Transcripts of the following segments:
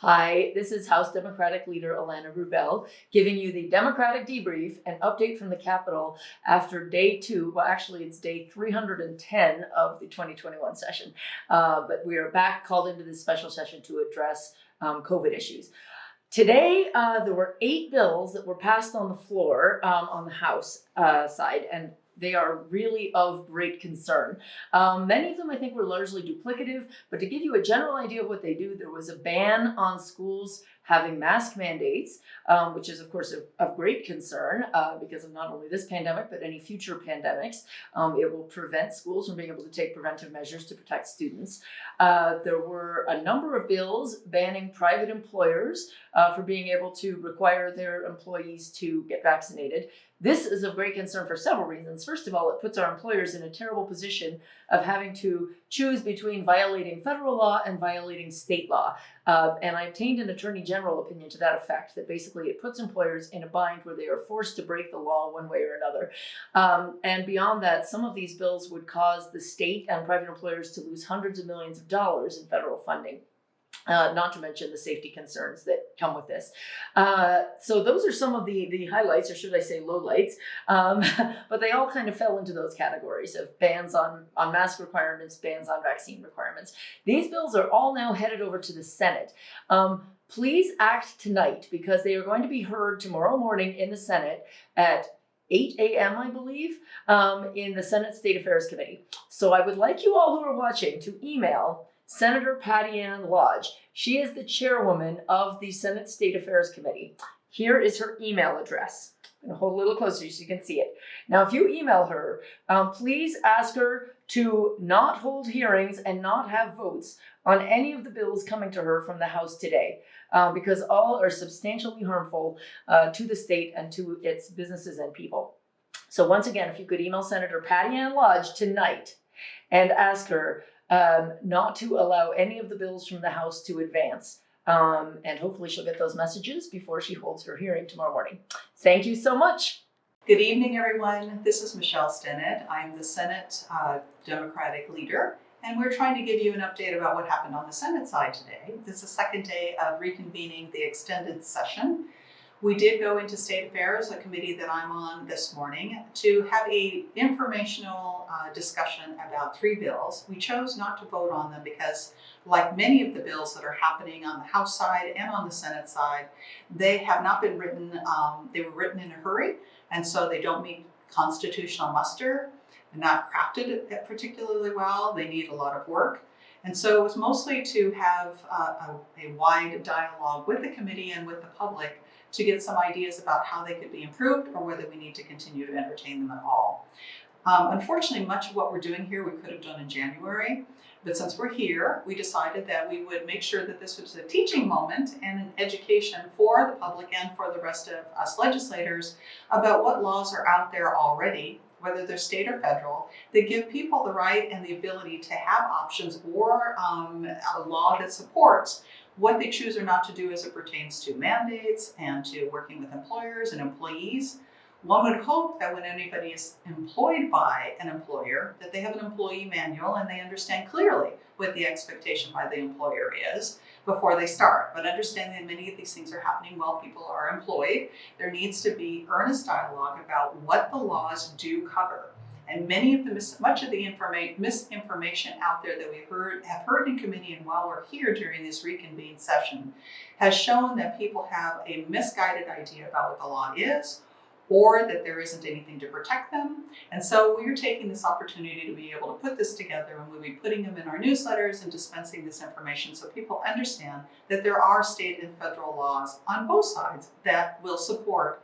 Hi, this is House Democratic Leader Ilana Rubel giving you the Democratic Debrief, an update from the Capitol after day 2. Well, actually, it's day 310 of the 2021 session. But we are back, called into this special session to address COVID issues. Today, there were 8 bills that were passed on the floor on the House side, and they are really of great concern. Many of them, I think, were largely duplicative, but to give you a general idea of what they do, there was a ban on schools having mask mandates, which is, of course, of great concern because of not only this pandemic, but any future pandemics. It will prevent schools from being able to take preventive measures to protect students. There were a number of bills banning private employers for being able to require their employees to get vaccinated. This is of great concern for several reasons. First of all, it puts our employers in a terrible position of having to choose between violating federal law and violating state law. And I obtained an attorney general opinion to that effect, that basically it puts employers in a bind where they are forced to break the law one way or another. And beyond that, some of these bills would cause the state and private employers to lose hundreds of millions of dollars in federal funding. Not to mention the safety concerns that come with this. So those are some of the highlights, or should I say lowlights, but they all kind of fell into those categories of bans on mask requirements, bans on vaccine requirements. These bills are all now headed over to the Senate. Please act tonight, because they are going to be heard tomorrow morning in the Senate at 8 a.m., I believe, in the Senate State Affairs Committee. So I would like you all who are watching to email Senator Patty Ann Lodge. She is the chairwoman of the Senate State Affairs Committee. Here is her email address. I'm going to hold a little closer so you can see it. Now, if you email her, please ask her to not hold hearings and not have votes on any of the bills coming to her from the House today, because all are substantially harmful to the state and to its businesses and people. So once again, if you could email Senator Patty Ann Lodge tonight and ask her not to allow any of the bills from the House to advance. And hopefully she'll get those messages before she holds her hearing tomorrow morning. Thank you so much. Good evening, everyone. This is Michelle Stennett. I'm the Senate Democratic Leader, and we're trying to give you an update about what happened on the Senate side today. This is the second day of reconvening the extended session. We did go into State Affairs, a committee that I'm on this morning, to have an informational discussion about 3 bills. We chose not to vote on them because, like many of the bills that are happening on the House side and on the Senate side, they have not been written, they were written in a hurry, and so they don't meet constitutional muster. They're not crafted particularly well. They need a lot of work. And so it was mostly to have a wide dialogue with the committee and with the public to get some ideas about how they could be improved or whether we need to continue to entertain them at all. Unfortunately, much of what we're doing here we could have done in January, but since we're here, we decided that we would make sure that this was a teaching moment and an education for the public and for the rest of us legislators about what laws are out there already, whether they're state or federal, that give people the right and the ability to have options or a law that supports what they choose or not to do as it pertains to mandates and to working with employers and employees. One would hope that when anybody is employed by an employer, that they have an employee manual and they understand clearly what the expectation by the employer is before they start. But understanding that many of these things are happening while people are employed, there needs to be earnest dialogue about what the laws do cover. And much of the misinformation out there that we have heard in committee and while we're here during this reconvened session has shown that people have a misguided idea about what the law is, or that there isn't anything to protect them. And so we're taking this opportunity to be able to put this together, and we'll be putting them in our newsletters and dispensing this information so people understand that there are state and federal laws on both sides that will support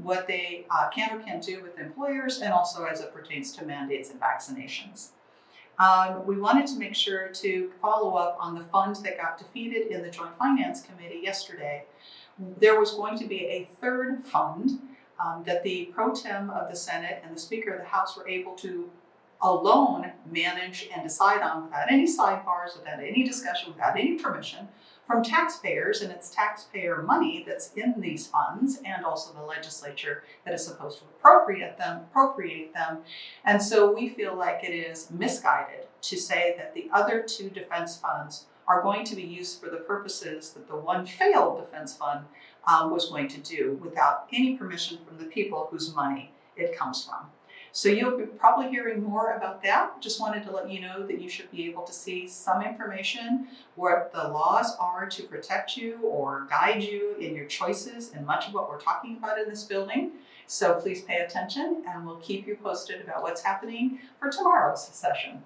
what they can or can't do with employers, and also as it pertains to mandates and vaccinations. We wanted to make sure to follow up on the fund that got defeated in the Joint Finance Committee yesterday. There was going to be a third fund that the pro tem of the Senate and the Speaker of the House were able to alone manage and decide on without any sidebars, without any discussion, without any permission from taxpayers, and it's taxpayer money that's in these funds, and also the legislature that is supposed to appropriate them. And so we feel like it is misguided to say that the other 2 defense funds are going to be used for the purposes that the one failed defense fund was going to do without any permission from the people whose money it comes from. So you'll be probably hearing more about that. Just wanted to let you know that you should be able to see some information, what the laws are to protect you or guide you in your choices and much of what we're talking about in this building. So please pay attention and we'll keep you posted about what's happening for tomorrow's session.